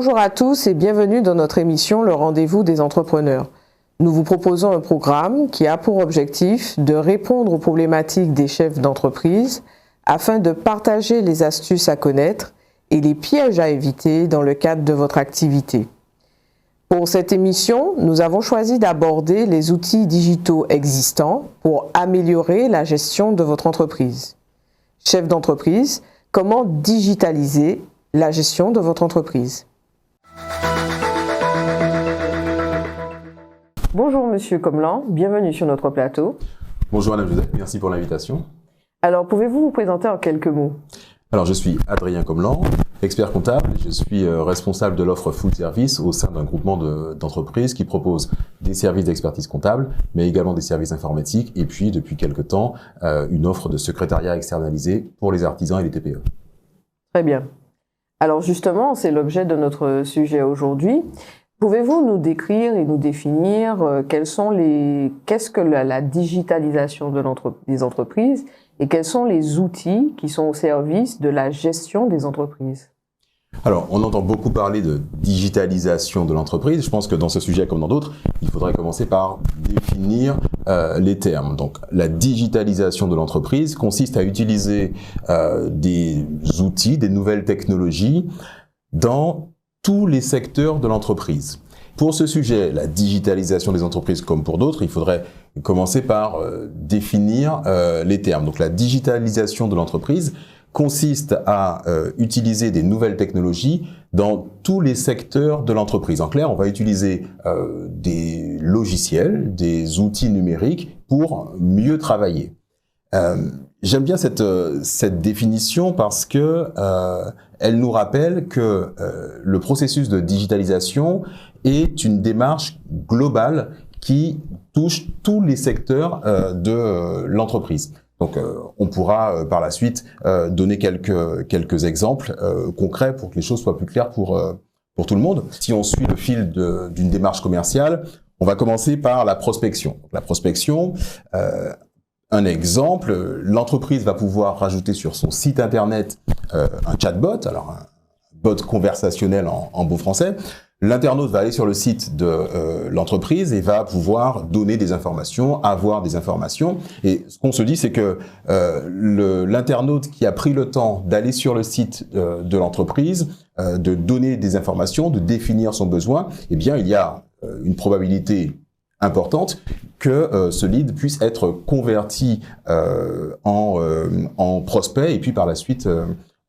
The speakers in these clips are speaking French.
Bonjour à tous et bienvenue dans notre émission Le Rendez-vous des entrepreneurs. Nous vous proposons un programme qui a pour objectif de répondre aux problématiques des chefs d'entreprise afin de partager les astuces à connaître et les pièges à éviter dans le cadre de votre activité. Pour cette émission, nous avons choisi d'aborder les outils digitaux existants pour améliorer la gestion de votre entreprise. Chef d'entreprise, comment digitaliser la gestion de votre entreprise? Bonjour Monsieur Comlan, bienvenue sur notre plateau. Bonjour Madame Joseph, merci pour l'invitation. Alors pouvez-vous vous présenter en quelques mots? Alors je suis Adrien Comlan, expert comptable, je suis responsable de l'offre Full Service au sein d'un groupement d'entreprises qui propose des services d'expertise comptable, mais également des services informatiques et puis depuis quelque temps une offre de secrétariat externalisé pour les artisans et les TPE. Très bien. Alors justement, c'est l'objet de notre sujet aujourd'hui. Pouvez-vous nous décrire et nous définir qu'est-ce que la digitalisation des entreprises et quels sont les outils qui sont au service de la gestion des entreprises? Alors, on entend beaucoup parler de digitalisation de l'entreprise. Je pense que dans ce sujet, comme dans d'autres, il faudrait commencer par définir les termes. Donc, la digitalisation de l'entreprise consiste à utiliser des outils, des nouvelles technologies dans tous les secteurs de l'entreprise. Pour ce sujet, la digitalisation des entreprises, comme pour d'autres, il faudrait commencer par définir les termes. Donc, la digitalisation de l'entreprise consiste à utiliser des nouvelles technologies dans tous les secteurs de l'entreprise. En clair, on va utiliser des logiciels, des outils numériques pour mieux travailler. J'aime bien cette définition parce que elle nous rappelle que le processus de digitalisation est une démarche globale qui touche tous les secteurs de l'entreprise. Donc, on pourra par la suite donner quelques exemples concrets pour que les choses soient plus claires pour tout le monde. Si on suit le fil d'une démarche commerciale, on va commencer par la prospection. La prospection, un exemple, l'entreprise va pouvoir rajouter sur son site internet un chatbot, alors un bot conversationnel en bon français. L'internaute va aller sur le site de l'entreprise et va pouvoir donner des informations, avoir des informations. Et ce qu'on se dit, c'est que l'internaute qui a pris le temps d'aller sur le site de l'entreprise, de donner des informations, de définir son besoin, eh bien, il y a une probabilité importante que ce lead puisse être converti en prospect et puis par la suite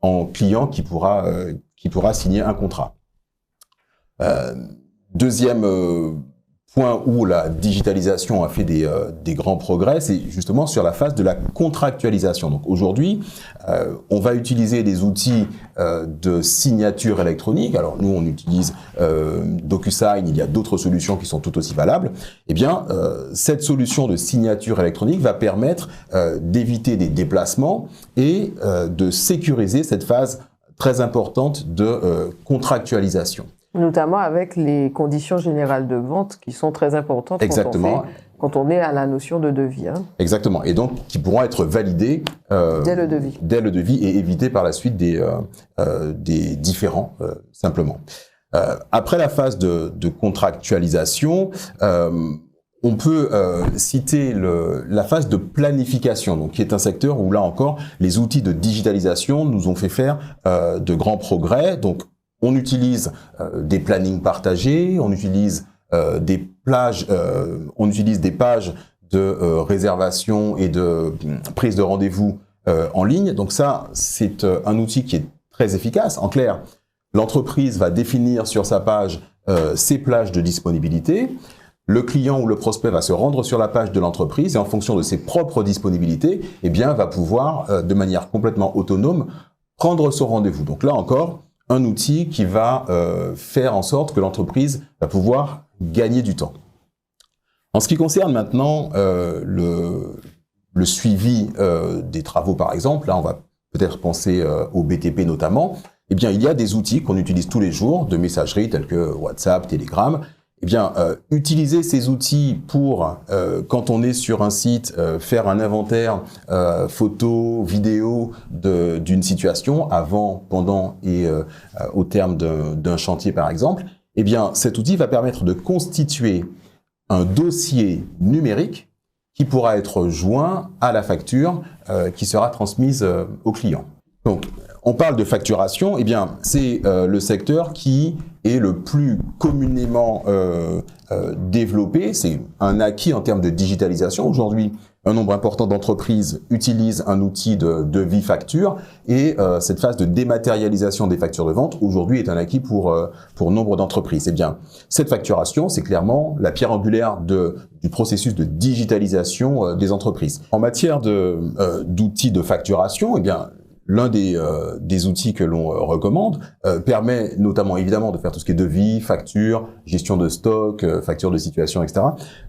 en client qui pourra signer un contrat. Deuxième point où la digitalisation a fait des grands progrès, c'est justement sur la phase de la contractualisation. Donc aujourd'hui, on va utiliser des outils de signature électronique. Alors nous, on utilise DocuSign, il y a d'autres solutions qui sont tout aussi valables. Eh bien, cette solution de signature électronique va permettre d'éviter des déplacements et de sécuriser cette phase très importante de contractualisation. Notamment avec les conditions générales de vente qui sont très importantes. Exactement. Quand on est à la notion de devis. Exactement. Et donc, qui pourront être validés dès le devis. Dès le devis et éviter par la suite des différends, simplement. Après la phase de contractualisation, on peut citer la phase de planification, donc qui est un secteur où là encore, les outils de digitalisation nous ont fait faire de grands progrès. Donc, on utilise des plannings partagés, on utilise des pages de réservation et de prise de rendez-vous en ligne. Donc ça, c'est un outil qui est très efficace. En clair, l'entreprise va définir sur sa page ses plages de disponibilité. Le client ou le prospect va se rendre sur la page de l'entreprise et en fonction de ses propres disponibilités, eh bien, va pouvoir, de manière complètement autonome, prendre son rendez-vous. Donc là encore, un outil qui va faire en sorte que l'entreprise va pouvoir gagner du temps. En ce qui concerne maintenant le suivi des travaux, par exemple, là on va peut-être penser au BTP notamment, eh bien il y a des outils qu'on utilise tous les jours de messagerie tels que WhatsApp, Telegram, eh bien, utiliser ces outils pour, quand on est sur un site, faire un inventaire photo, vidéo d'une situation avant, pendant et au terme d'un chantier par exemple, eh bien, cet outil va permettre de constituer un dossier numérique qui pourra être joint à la facture qui sera transmise au client. Donc, on parle de facturation, eh bien, c'est le secteur qui est le plus communément développé. C'est un acquis en termes de digitalisation. Aujourd'hui, un nombre important d'entreprises utilisent un outil de devis facture et cette phase de dématérialisation des factures de vente aujourd'hui est un acquis pour nombre d'entreprises. Eh bien, cette facturation, c'est clairement la pierre angulaire du processus de digitalisation des entreprises. En matière d'outils de facturation, eh bien, l'un des outils que l'on recommande permet notamment évidemment de faire tout ce qui est devis, facture, gestion de stock, facture de situation, etc.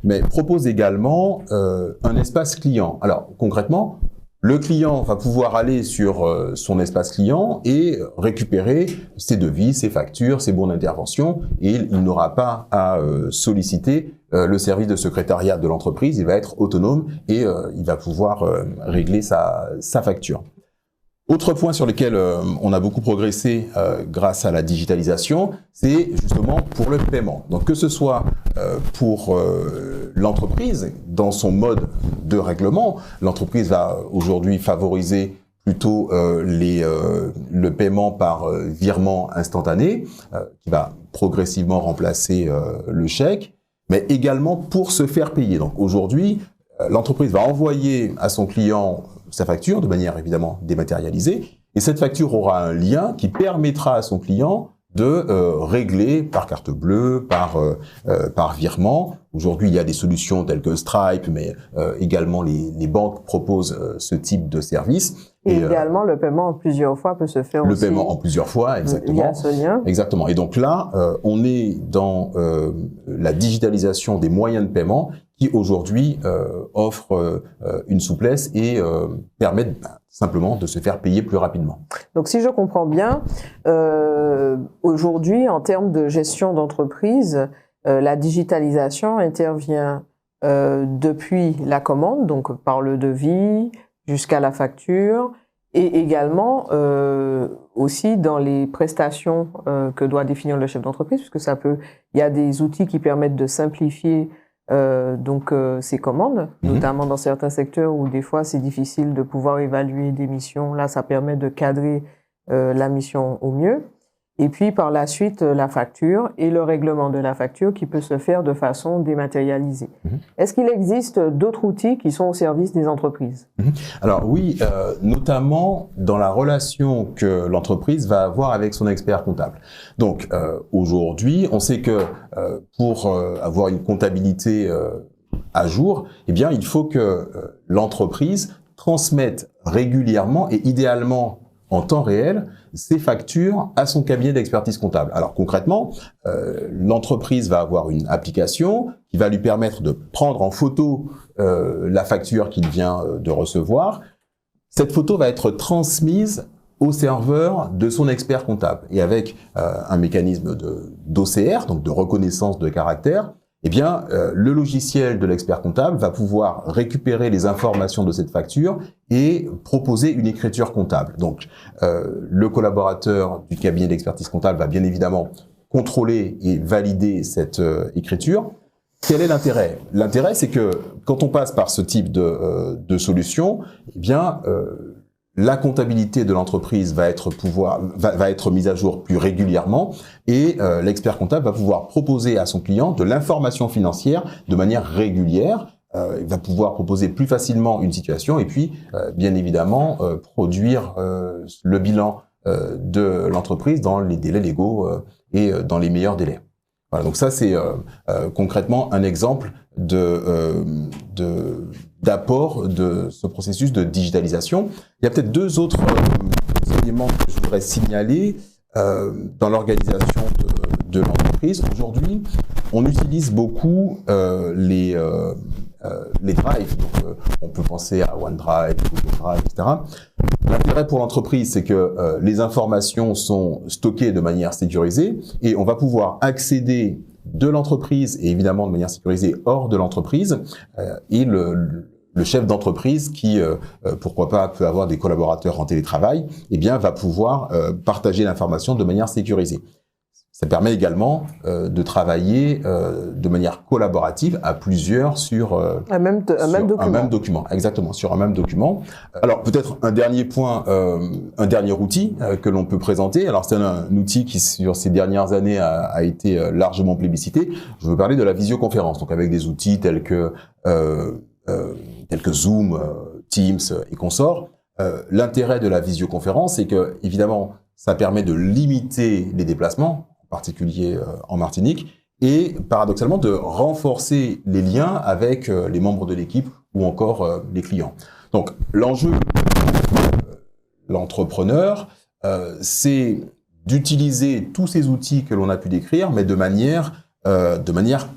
Mais propose également un espace client. Alors concrètement, le client va pouvoir aller sur son espace client et récupérer ses devis, ses factures, ses bons d'intervention et il n'aura pas à solliciter le service de secrétariat de l'entreprise. Il va être autonome et il va pouvoir régler sa facture. Autre point sur lequel on a beaucoup progressé grâce à la digitalisation, c'est justement pour le paiement. Donc que ce soit pour l'entreprise, dans son mode de règlement, l'entreprise va aujourd'hui favoriser plutôt le paiement par virement instantané, qui va progressivement remplacer le chèque, mais également pour se faire payer. Donc aujourd'hui, l'entreprise va envoyer à son client sa facture de manière évidemment dématérialisée et cette facture aura un lien qui permettra à son client de régler par carte bleue, par virement. Aujourd'hui, il y a des solutions telles que Stripe, mais également les banques proposent ce type de service. Et également, le paiement en plusieurs fois peut se faire aussi. Le paiement en plusieurs fois, exactement. Via ce lien. Exactement. Et donc là, on est dans la digitalisation des moyens de paiement qui aujourd'hui offre une souplesse et permettent simplement de se faire payer plus rapidement. Donc si je comprends bien, aujourd'hui, en termes de gestion d'entreprise, la digitalisation intervient depuis la commande, donc par le devis jusqu'à la facture, et également aussi dans les prestations que doit définir le chef d'entreprise, puisque il y a des outils qui permettent de simplifier ces commandes, notamment dans certains secteurs où des fois c'est difficile de pouvoir évaluer des missions. Là, ça permet de cadrer la mission au mieux. Et puis par la suite, la facture et le règlement de la facture qui peut se faire de façon dématérialisée. Est-ce qu'il existe d'autres outils qui sont au service des entreprises? Alors oui, notamment dans la relation que l'entreprise va avoir avec son expert comptable. Donc aujourd'hui, on sait que pour avoir une comptabilité à jour, eh bien, il faut que l'entreprise transmette régulièrement et idéalement en temps réel ses factures à son cabinet d'expertise comptable. Alors concrètement, l'entreprise va avoir une application qui va lui permettre de prendre en photo la facture qu'il vient de recevoir. Cette photo va être transmise au serveur de son expert comptable. Et avec un mécanisme d'OCR, donc de reconnaissance de caractère, eh bien, le logiciel de l'expert comptable va pouvoir récupérer les informations de cette facture et proposer une écriture comptable. Donc, le collaborateur du cabinet d'expertise comptable va bien évidemment contrôler et valider cette écriture. Quel est l'intérêt? L'intérêt, c'est que quand on passe par ce type de solution, eh bien, la comptabilité de l'entreprise va être mise à jour plus régulièrement et l'expert comptable va pouvoir proposer à son client de l'information financière de manière régulière. Il va pouvoir proposer plus facilement une situation et puis, bien évidemment, produire le bilan de l'entreprise dans les délais légaux et dans les meilleurs délais. Voilà, donc ça c'est concrètement un exemple d'apport de ce processus de digitalisation. Il y a peut-être deux autres éléments que je voudrais signaler dans l'organisation de l'entreprise. Aujourd'hui, on utilise beaucoup les drives. Donc, on peut penser à OneDrive, Google Drive, etc. L'intérêt pour l'entreprise, c'est que les informations sont stockées de manière sécurisée et on va pouvoir accéder de l'entreprise et évidemment de manière sécurisée hors de l'entreprise, et le chef d'entreprise qui, pourquoi pas, peut avoir des collaborateurs en télétravail, eh bien, va pouvoir partager l'information de manière sécurisée. Ça permet également de travailler de manière collaborative à plusieurs sur un même document. Exactement, sur un même document. Alors peut-être un dernier point, un dernier outil que l'on peut présenter. Alors c'est un outil qui sur ces dernières années a été largement plébiscité. Je veux parler de la visioconférence, donc avec des outils tels que Zoom, Teams et consorts. L'intérêt de la visioconférence, c'est que évidemment ça permet de limiter les déplacements, en particulier en Martinique, et paradoxalement de renforcer les liens avec les membres de l'équipe ou encore les clients. Donc l'enjeu l'entrepreneur, c'est d'utiliser tous ces outils que l'on a pu décrire, mais de manière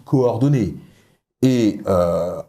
coordonnée et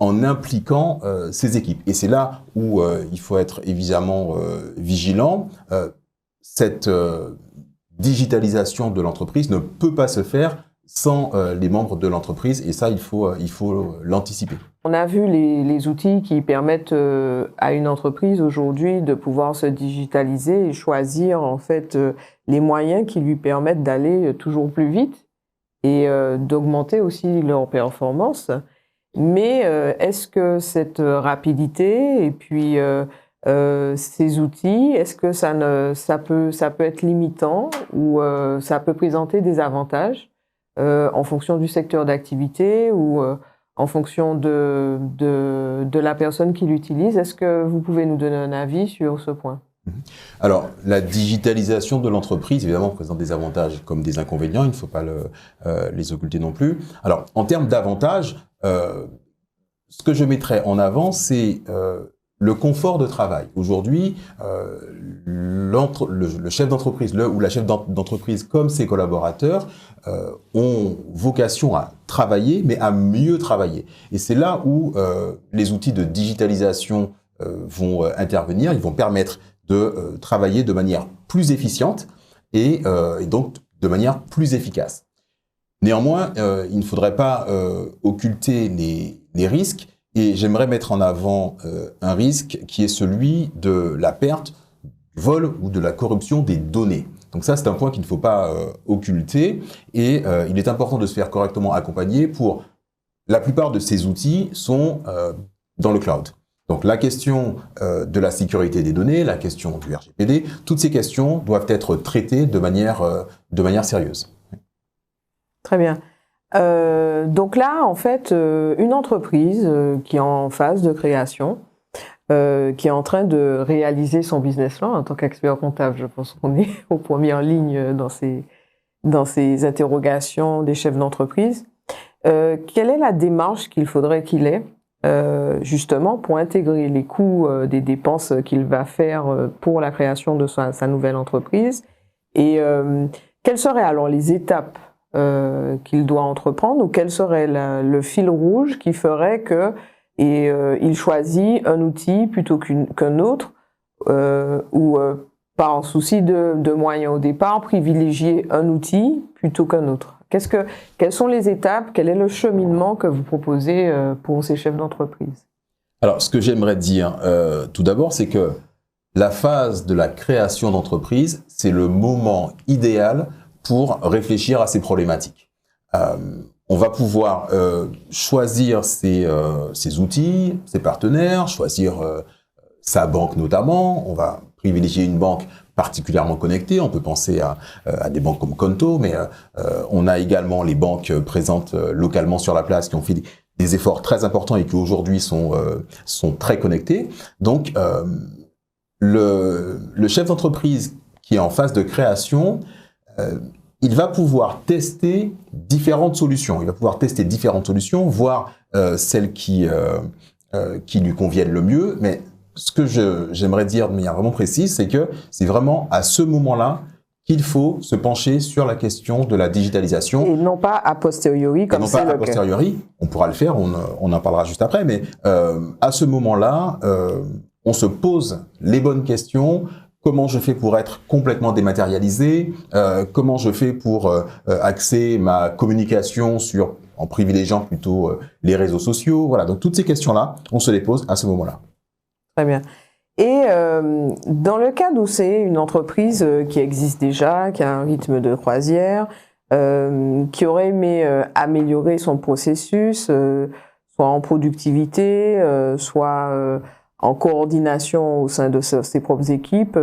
en impliquant ses équipes. Et c'est là où il faut être évidemment vigilant. Cette digitalisation de l'entreprise ne peut pas se faire sans les membres de l'entreprise, et ça, il faut l'anticiper. On a vu les outils qui permettent à une entreprise aujourd'hui de pouvoir se digitaliser et choisir en fait les moyens qui lui permettent d'aller toujours plus vite et d'augmenter aussi leur performance. Mais est-ce que cette rapidité et puis ces outils, est-ce que ça peut être limitant ou ça peut présenter des avantages en fonction du secteur d'activité ou en fonction de la personne qui l'utilise? Est-ce que vous pouvez nous donner un avis sur ce point? Alors, la digitalisation de l'entreprise, évidemment, présente des avantages comme des inconvénients, il ne faut pas les occulter non plus. Alors, en termes d'avantages, ce que je mettrais en avant, c'est le confort de travail. Aujourd'hui, le chef d'entreprise ou la chef d'entreprise comme ses collaborateurs ont vocation à travailler, mais à mieux travailler. Et c'est là où les outils de digitalisation vont intervenir. Ils vont permettre de travailler de manière plus efficiente et donc de manière plus efficace. Néanmoins, il ne faudrait pas occulter les risques. Et j'aimerais mettre en avant un risque qui est celui de la perte, du vol ou de la corruption des données. Donc ça, c'est un point qu'il ne faut pas occulter. Et il est important de se faire correctement accompagner pour... La plupart de ces outils sont dans le cloud. Donc la question de la sécurité des données, la question du RGPD, toutes ces questions doivent être traitées de manière sérieuse. Très bien. Donc là, en fait, une entreprise qui est en phase de création, qui est en train de réaliser son business plan en tant qu'expert comptable, je pense qu'on est aux premières lignes dans ces interrogations des chefs d'entreprise. Quelle est la démarche qu'il faudrait qu'il ait justement pour intégrer les coûts des dépenses qu'il va faire pour la création de sa nouvelle entreprise et quelles seraient alors les étapes qu'il doit entreprendre ou quel serait le fil rouge qui ferait que il choisit un outil plutôt qu'un autre ou par souci de moyens au départ, privilégier un outil plutôt qu'un autre. Quelles sont les étapes, quel est le cheminement que vous proposez pour ces chefs d'entreprise? Alors, ce que j'aimerais dire tout d'abord, c'est que la phase de la création d'entreprise, c'est le moment idéal pour réfléchir à ces problématiques. On va pouvoir choisir ses outils, ses partenaires, choisir sa banque notamment. On va privilégier une banque particulièrement connectée. On peut penser à des banques comme Conto, mais on a également les banques présentes localement sur la place qui ont fait des efforts très importants et qui aujourd'hui sont très connectés. Donc, le chef d'entreprise qui est en phase de création, il va pouvoir tester différentes solutions. Il va pouvoir tester différentes solutions, voir celles qui lui conviennent le mieux. Mais ce que j'aimerais dire de manière vraiment précise, c'est que c'est vraiment à ce moment-là qu'il faut se pencher sur la question de la digitalisation. Et non pas a posteriori, comme c'est le cas. Non pas a posteriori, on pourra le faire, on en parlera juste après, mais à ce moment-là, on se pose les bonnes questions comment je fais pour être complètement dématérialisé, comment je fais pour axer ma communication en privilégiant plutôt les réseaux sociaux. Voilà, donc toutes ces questions-là, on se les pose à ce moment-là. Très bien. Et dans le cas où c'est une entreprise qui existe déjà, qui a un rythme de croisière, qui aurait aimé améliorer son processus, soit en productivité, soit en coordination au sein de ses propres équipes,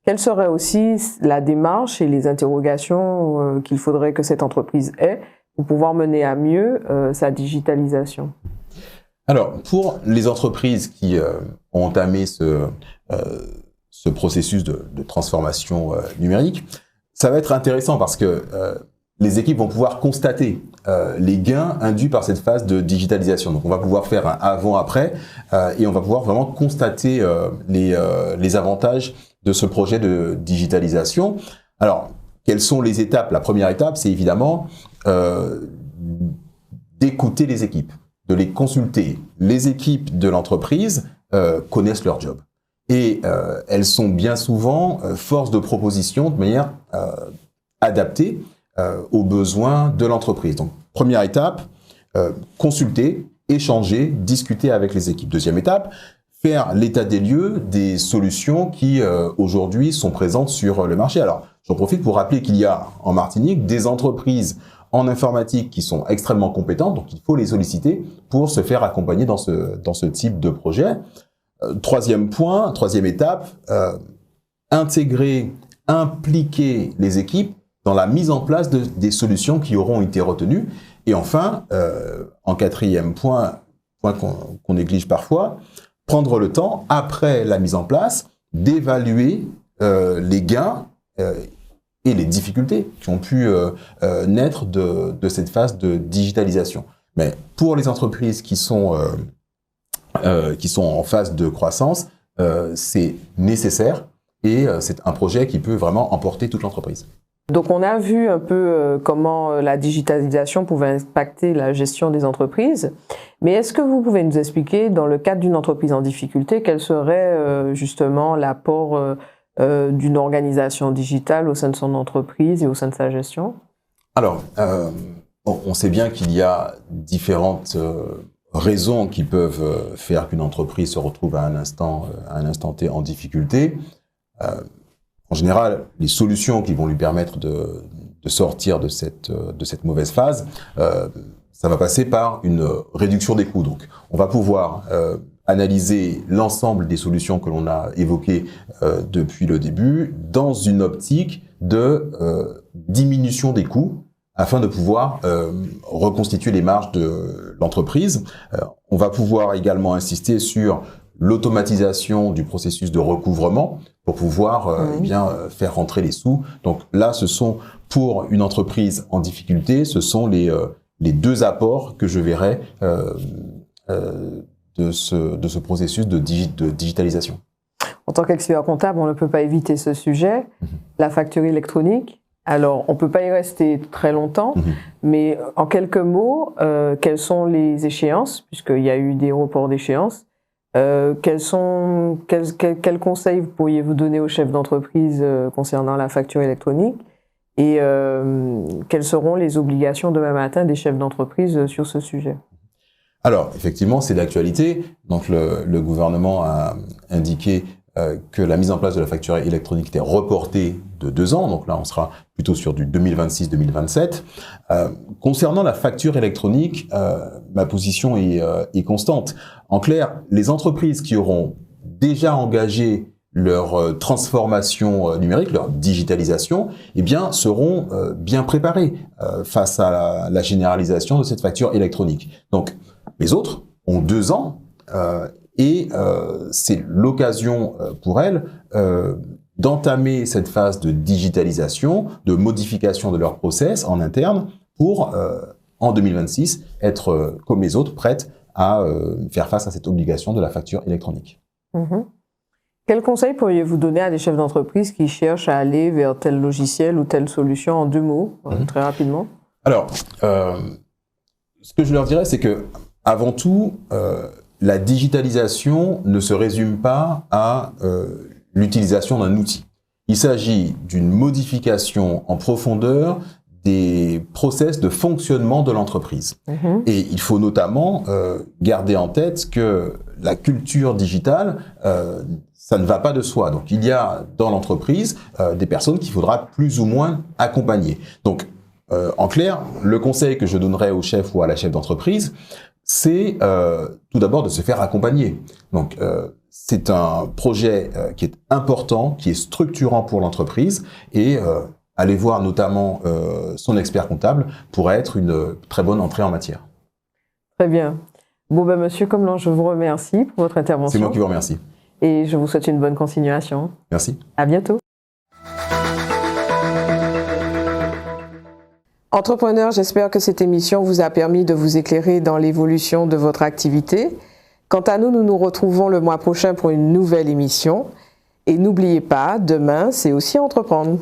quelle serait aussi la démarche et les interrogations qu'il faudrait que cette entreprise ait pour pouvoir mener à mieux sa digitalisation? Alors, pour les entreprises qui ont entamé ce processus de transformation numérique, ça va être intéressant parce que les équipes vont pouvoir constater les gains induits par cette phase de digitalisation. Donc, on va pouvoir faire un avant-après et on va pouvoir vraiment constater les avantages de ce projet de digitalisation. Alors, quelles sont les étapes? La première étape, c'est évidemment d'écouter les équipes, de les consulter. Les équipes de l'entreprise connaissent leur job et elles sont bien souvent force de proposition de manière adaptée aux besoins de l'entreprise. Donc, première étape, consulter, échanger, discuter avec les équipes. Deuxième étape, faire l'état des lieux des solutions qui aujourd'hui sont présentes sur le marché. Alors, j'en profite pour rappeler qu'il y a en Martinique des entreprises en informatique qui sont extrêmement compétentes, donc il faut les solliciter pour se faire accompagner dans ce type de projet. Troisième point, troisième étape, intégrer, impliquer les équipes dans la mise en place des solutions qui auront été retenues. Et enfin, en quatrième point qu'on néglige parfois, prendre le temps, après la mise en place, d'évaluer les gains et les difficultés qui ont pu naître de cette phase de digitalisation. Mais pour les entreprises qui sont en phase de croissance, c'est nécessaire et c'est un projet qui peut vraiment emporter toute l'entreprise. Donc on a vu un peu comment la digitalisation pouvait impacter la gestion des entreprises, mais est-ce que vous pouvez nous expliquer, dans le cadre d'une entreprise en difficulté, quel serait justement l'apport d'une organisation digitale au sein de son entreprise et au sein de sa gestion? Alors, on sait bien qu'il y a différentes raisons qui peuvent faire qu'une entreprise se retrouve à un instant T en difficulté. En général, les solutions qui vont lui permettre de sortir de cette mauvaise phase, ça va passer par une réduction des coûts. Donc, on va pouvoir analyser l'ensemble des solutions que l'on a évoquées depuis le début dans une optique de diminution des coûts afin de pouvoir reconstituer les marges de l'entreprise. On va pouvoir également insister sur l'automatisation du processus de recouvrement pour pouvoir faire rentrer les sous. Donc là, ce sont pour une entreprise en difficulté, ce sont les deux apports que je verrai de ce processus de digitalisation. En tant qu'expert comptable, on ne peut pas éviter ce sujet, la facture électronique. Alors, on ne peut pas y rester très longtemps, mais en quelques mots, quelles sont les échéances, puisqu'il y a eu des reports d'échéances? Quels conseils pourriez-vous donner aux chefs d'entreprise concernant la facture électronique? Et quelles seront les obligations demain matin des chefs d'entreprise sur ce sujet? Alors, effectivement, c'est d'actualité. Donc, le gouvernement a indiqué que la mise en place de la facture électronique était reportée de 2 ans. Donc là, on sera plutôt sur du 2026-2027. Concernant la facture électronique, ma position est constante. En clair, les entreprises qui auront déjà engagé leur transformation numérique, leur digitalisation, eh bien, seront bien préparées face à la généralisation de cette facture électronique. Donc, les autres ont 2 ans et c'est l'occasion pour elles d'entamer cette phase de digitalisation, de modification de leur process en interne pour, en 2026, être, comme les autres, prêtes à faire face à cette obligation de la facture électronique. Quel conseil pourriez-vous donner à des chefs d'entreprise qui cherchent à aller vers tel logiciel ou telle solution en 2 mots, très rapidement? Alors, ce que je leur dirais, c'est que, avant tout, la digitalisation ne se résume pas à l'utilisation d'un outil. Il s'agit d'une modification en profondeur des process de fonctionnement de l'entreprise. Et il faut notamment garder en tête que la culture digitale, ça ne va pas de soi. Donc il y a dans l'entreprise des personnes qu'il faudra plus ou moins accompagner. Donc en clair, le conseil que je donnerais au chef ou à la chef d'entreprise, c'est tout d'abord de se faire accompagner. Donc c'est un projet qui est important, qui est structurant pour l'entreprise et aller voir notamment son expert comptable pourrait être une très bonne entrée en matière. Très bien. Bon, ben, Monsieur Comlan, je vous remercie pour votre intervention. C'est moi qui vous remercie. Et je vous souhaite une bonne continuation. Merci. À bientôt. Entrepreneurs, j'espère que cette émission vous a permis de vous éclairer dans l'évolution de votre activité. Quant à nous, nous nous retrouvons le mois prochain pour une nouvelle émission. Et n'oubliez pas, demain, c'est aussi entreprendre.